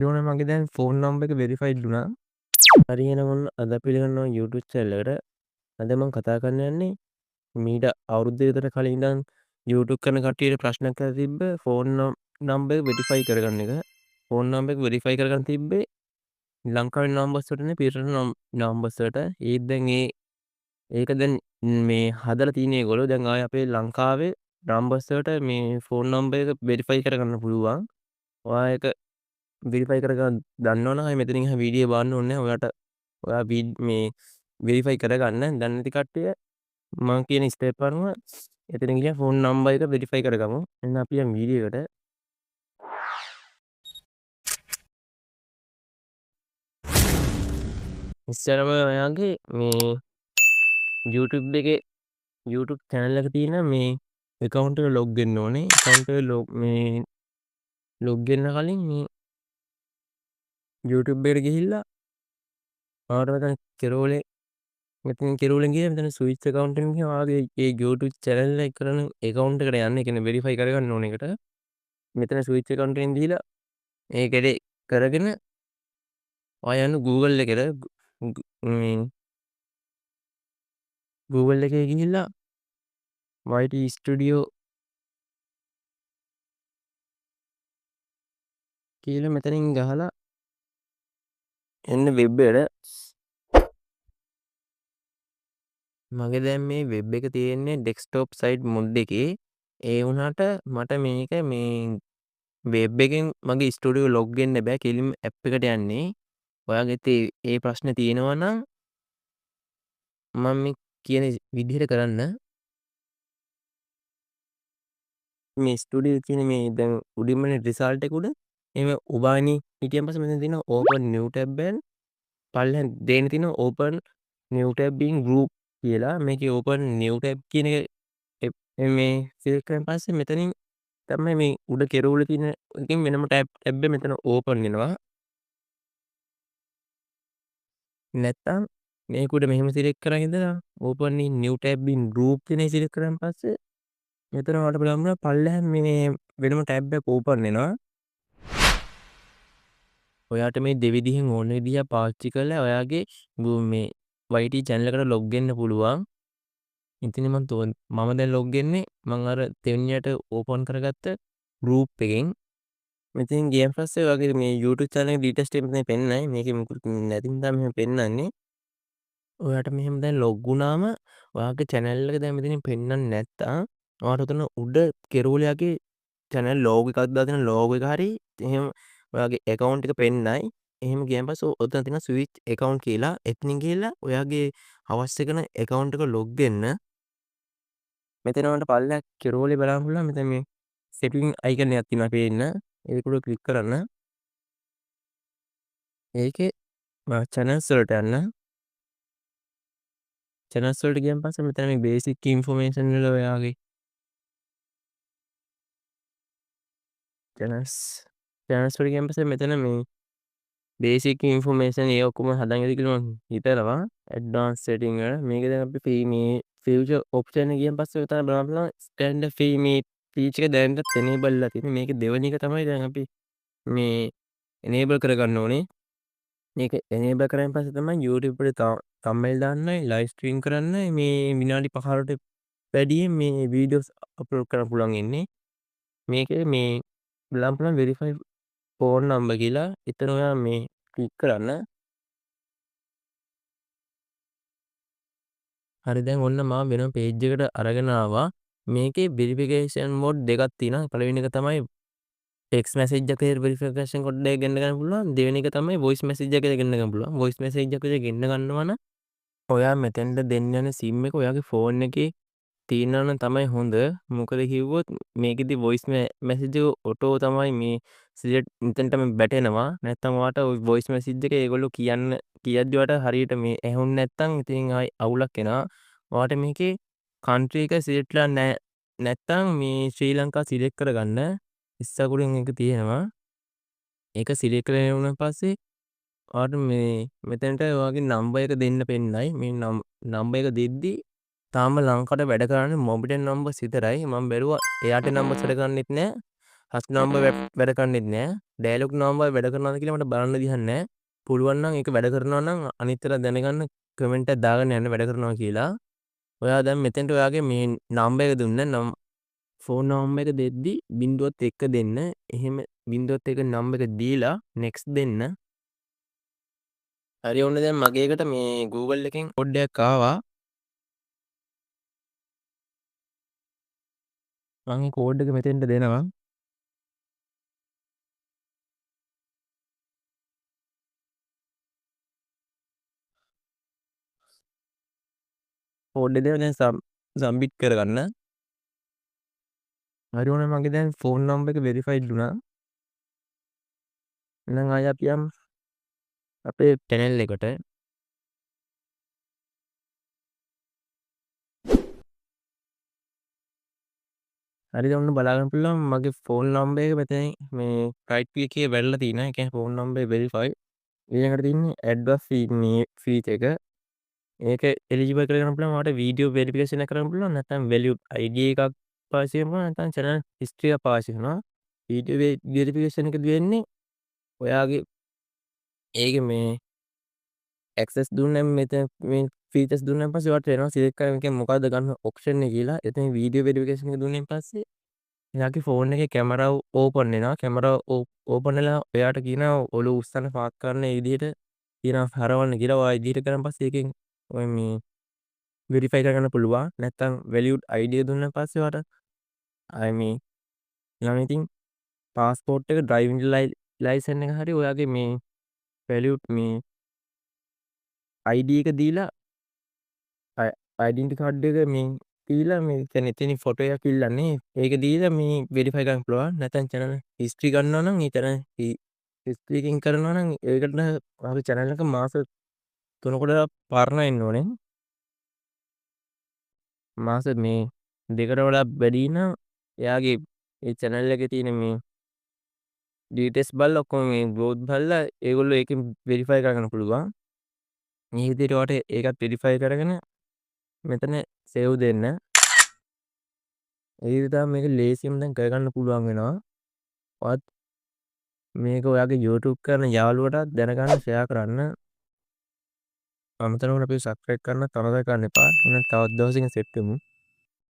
ඒවනේ මගේ දැන් phone number එක වෙරිෆයිඩ් වුණා. හරි එහෙනම් ඔන්න අද අපි පිළිගන්නවා YouTube channel එකට. අද මම කතා කරන්න යන්නේ මීට අවුරුද්දකට විතර කලින් ඉඳන් YouTube කරන කට්ටියට ප්‍රශ්නයක් ඇති තිබ්බ ෆෝන් නම්බර වෙරිෆයි කරගන්න එක. ෆෝන් නම්බර එක වෙරිෆයි කරගන්න තිබ්බේ ලංකාවේ නම්බර්ස් වලට නෙවෙයි පිටරට නම්බර්ස් වලට. ඒත් දැන් ඒක දැන් මේ හදලා තියෙන ඒගොල්ලෝ දැන් ආයේ අපේ ලංකාවේ නම්බර්ස් වලට මේ ෆෝන් නම්බර එක වෙරිෆයි කරගන්න පුළුවන්. ඔයා ඒක වෙරිෆයි කරගන්න දන්නවනම් අය මෙතනින් එහා වීඩියෝ බලන්න ඕනේ නැහැ. ඔයා මේ වෙරිෆයි කරගන්න. දන්නේ නැති කට්ටිය මම කියන ස්ටෙප් අනුව එතන ගිහින් ෆෝන් නම්බර් එක වෙරිෆයි කරගමු. එහෙනම් අපි යමු වීඩියෝ එකට. ඉස්සරම ඔයාගේ මේ YouTube channel එක තියෙන මේ account එක log වෙන්න ඕනේ. account එක log වෙන්න කලින් මේ YouTube එකට ගිහිල්ලා ඔයාලට මෙතන කෙරෝලෙන් ගිහලා මෙතන ස්විච් account එකෙන් ගිහලා ඔයාගේ ඒ YouTube channel එක කරන account එකට යන්න. ඒ කියන්නේ verify කරගන්න ඕන එකට. මෙතන ස්විච් account එකෙන් දීලා ඒකෙට කරගෙන ඔයා යන්න Google එකට. මේ Google එකේ ගිහිල්ලා YT Studio කියලා මෙතනින් ගහලා එන්න වෙබ් එකට. මගේ දැන් මේ වෙබ් එක තියෙන්නේ ඩෙස්ක්ටොප් සයිට් මොඩ් එකේ. ඒ වුණාට මට මේක මේ වෙබ් එකෙන් මගේ ස්ටුඩියෝ ලොග් වෙන්න බෑ. කෙලින්ම ඇප් එකට යන්නේ. ඔයාගෙත් ඒ ප්‍රශ්නේ තියෙනවා නම් මම මේ කියන විදිහට කරන්න. මේ ස්ටුඩියෝ කියන මේ දැන් උඩින්මනේ රිසල්ට් එක උඩ එහෙම උබානි හිටියන් පස්සේ මෙතන තියෙනවා open new tab and පල්ලෙන් දෙන්න තියෙනවා open new tab in group කියලා. මේකේ open new tab කියන එක මේ සිලෙක්ට් කරන් පස්සේ මෙතනින් තමයි මේ උඩ කෙරවල තියෙන එකකින් වෙනම tab එක මෙතන open වෙනවා. නැත්තම් මේක උඩ මෙහෙම සිලෙක්ට් කරන් ඉඳලා open in new tab in group කියන එක සිලෙක්ට් කරන් පස්සේ මෙතන ඔයාලට බලන්න පල්ලෙහාන් මේ වෙනම tab එකක් open වෙනවා. ඔයාට මේ දෙවිදිහෙන් ඕන විදිහක් පාවිච්චි කරලා ඔයාගේ මේ YT channel එකට log වෙන්න පුළුවන්. ඉතින් මම දැන් log වෙන්නේ මම අර දෙවෙනියට open කරගත්ත group එකෙන්. මෙතෙන් ගියන් පස්සේ ඔයාගේ මේ YouTube channel එකේ details ටික මෙතන පෙන්නයි. මේකේ මුකුත් නැති නිසා මෙහෙම පෙන්නන්නේ. ඔයාට මෙහෙම දැන් log වුණාම ඔයාගේ channel එක දැන් මෙතනින් පෙන්නන්නේ නැත්තම් ඔයාට උතන උඩ කෙරෝලයාගේ channel logo එකක් දාලා තියෙන logo එක හරි එහෙම ඔයාගේ account එක පෙන්නයි. එහෙම ගියන් පස්සේ ඔතන තියෙන switch account කියලා එතනින් ගිහලා ඔයාගේ අවශ්‍ය කරන account එක log වෙන්න. මෙතන වලට පල්ලෙහා කෙරෝලේ බලන්න පුළුවන්. මෙතන මේ setting icon එකක් තියෙනවා පේන්න. ඒක උඩ ක්ලික් කරන්න. ඒකේ channels වලට යන්න. channels වලට ගියන් පස්සේ මෙතන මේ basic information වල ඔයාගේ channels වලට ගියන් පස්සේ මෙතන මේ basic information ඒ ඔක්කොම හදන් ඉදි කියලා මම හිතනවා. advanced setting වල මේක දැන් අපි මේ future option එක ගියන් පස්සේ උතන බලන්න පුළුවන් standard fee මේ feature එක දැනට enable ලා තියෙන්නේ. මේකේ දෙවෙනි එක තමයි දැන් අපි මේ enable කරගන්න ඕනේ. මේක enable කරන් පස්සේ තමයි YouTube එකට thumbnail දාන්නයි live stream කරන්නයි මේ විනාඩි 15ට වැඩියෙන් මේ videos upload කරන්න පුළුවන් ඉන්නේ. මේකේ මේ බලන්න පුළුවන් verify phone number කියලා. එතන ඔයා මේ ක්ලික් කරන්න. හරි දැන් ඔන්න මම වෙනම page එකට අරගෙන ආවා. මේකේ verification mode දෙකක් තියෙනවා. පළවෙනි එක තමයි text message එකේ verification code එක ගෙන්න ගන්න පුළුවන්. දෙවෙනි එක තමයි voice message එකේ ගෙන්න ගන්න පුළුවන්. voice message එකේ ගෙන්න ගන්නවා නම් ඔයා මෙතෙන්ට දෙන්න යන SIM එක ඔයාගේ phone එකේ තියෙනවා නම් තමයි හොඳ. මොකද කිව්වොත් මේකෙදි voice message එක auto තමයි මේ select මෙතෙන්ටම බැටෙනවා. නැත්තම් ඔයාට voice message එක ඒගොල්ලෝ කියද්දි ඔයාට හරියට මේ ඇහුන්නේ නැත්තම් ඉතින් ආයි අවුලක් එනවා. ඔයාට මේකේ country එක select ලා නැත්තම් මේ ශ්‍රී ලංකා select කරගන්න. ඉස්සකුලින් එක තියෙනවා. ඒක select කරගෙන වුණාන් පස්සේ ඔයාට මේ මෙතනට ඔයාගේ නම්බර් එක දෙන්න පෙන්නයි. මේ නම්බර් එක දෙද්දි තාම ලංකාවට වැඩ කරන්නේ මොබිටෙල් නම්බර්ස් විතරයි. මම බැලුවා එයාට නම්බර්ස් වැඩ කරන්නෙත් නෑ. හස් නම්බර් වැඩ කරන්නෙත් නෑ. ඩයලොග් නම්බර් වැඩ කරනවද කියලා මට බලන්න විදිහක් නෑ. පුළුවන් නම් ඒක වැඩ කරනවා නම් අනිත්තර දැනගන්න කමෙන්ට් එකක් දාගෙන යන්න වැඩ කරනවා කියලා. ඔයා දැන් මෙතෙන්ට ඔයාගේ මේ නම්බර් එක දුන්න නම් ෆෝන් නම්බර් එක දෙද්දි 01 දෙන්න. එහෙම 01 නම්බර් එක දීලා next දෙන්න. හරි ඔන්න දැන් මගේ එකට මේ Google එකෙන් කෝඩ් එකක් ආවා. මම මේ කෝඩ් එක මෙතෙන්ට දෙනවා. කෝඩ් එක දෙනවා දැන් සම්මිට් කරගන්න. හරි ඔන්න මගේ දැන් ෆෝන් නම්බර් එක වෙරිෆයිඩ් වුණා. එහෙනම් ආයෙ අපි යමු අපේ channel එකට. හරිද ඔන්න බලාගන්න පුළුවන් මගේ ෆෝන් නම්බර් එක මෙතන මේ රයිට් ක්ලික් එකේ වැටලා තියෙනවා. ඒ කියන්නේ ෆෝන් නම්බර් වෙරිෆයි. ඊළඟට තියෙන්නේ ඇඩ් මේ ෆීචර් එක. ඒක එලිජිබල් කරගන්න පුළුවන්. ඔයාලට වීඩියෝ වෙරිෆිකේෂන් එක කරන්න පුළුවන්. නැත්නම් වැලියුඩ් ID එකක් පාවිච්චි කරන්න පුළුවන්. නැත්නම් channel history එක පාවිච්චි කරනවා. වීඩියෝ වෙරිෆිකේෂන් එකදී වෙන්නේ ඔයාගේ ඒකේ මේ ඇක්සස් දුන්නාම මෙතන මේ ෆීචර්ස් දුන්නාන් පස්සේ ඔයාලට එනවා සිලෙක්ට් කරන්න මේකෙන් මොකද්ද ගන්න ඔප්ෂන් එක කියලා. එතන වීඩියෝ වෙරිෆිකේෂන් එක දුන්නාන් පස්සේ එයාගේ ෆෝන් එකේ කැමරාව ඕපන් වෙනවා. කැමරාව ඕපන් වෙලා ඔයාට කියනවා ඔලුව උස්සන්න පාත් කරන විදිහට කියනවා හරවන්න කියලා. ඔයා විදිහට කරන් පස්සේ ඒකෙන් ඔය මේ වෙරිෆයි කරගන්න පුළුවන්. නැත්නම් වැලියුඩ් ID එක දුන්නාන් පස්සේ ඔයාට ආයි මේ ඊළඟ ඉතින් පාස්පෝර්ට් එක ඩ්‍රයිවිං ලයිසන් එක හරි ඔයාගේ මේ වැලියුඩ් මේ ID එක දීලා ඩෙන්ටි කාඩ් එක මේ දීලා මේ කියන්නේ එතනින් ෆොටෝ එකක් ඉල්ලන්නේ. ඒක දීලා මේ වෙරිෆයි කරන්න පුළුවන්. නැත්නම් channel history ගන්නවා නම් ඒ channel history එකකින් කරනවා නම් ඒකට අපේ channel එක මාස 3කට පරණ වෙන්න ඕනේ. මාස මේ 2කට වඩා වැඩි නම් එයාගේ ඒ channel එකේ තියෙන මේ ඩීටේල්ස් බලලා ඔක්කොම මේ growth බලලා ඒගොල්ලෝ ඒකෙන් වෙරිෆයි කරගන්න පුළුවන්. මේ විදිහට ඔයාලට ඒකත් වෙරිෆයි කරගෙන මෙතන සේව් දෙන්න. ඒ විදිහට මේක ලේසියෙන් දැන් කරගන්න පුළුවන් වෙනවා. ඔයත් මේක ඔයාගේ YouTube කරන යාළුවටත් දැනගන්න ෂෙයා කරන්න. අමතරව අපිව සබ්ස්ක්‍රයිබ් කරන්න තරදා ගන්න එපා. එහෙනම් තවත් දවසකින් සෙට් වෙමු.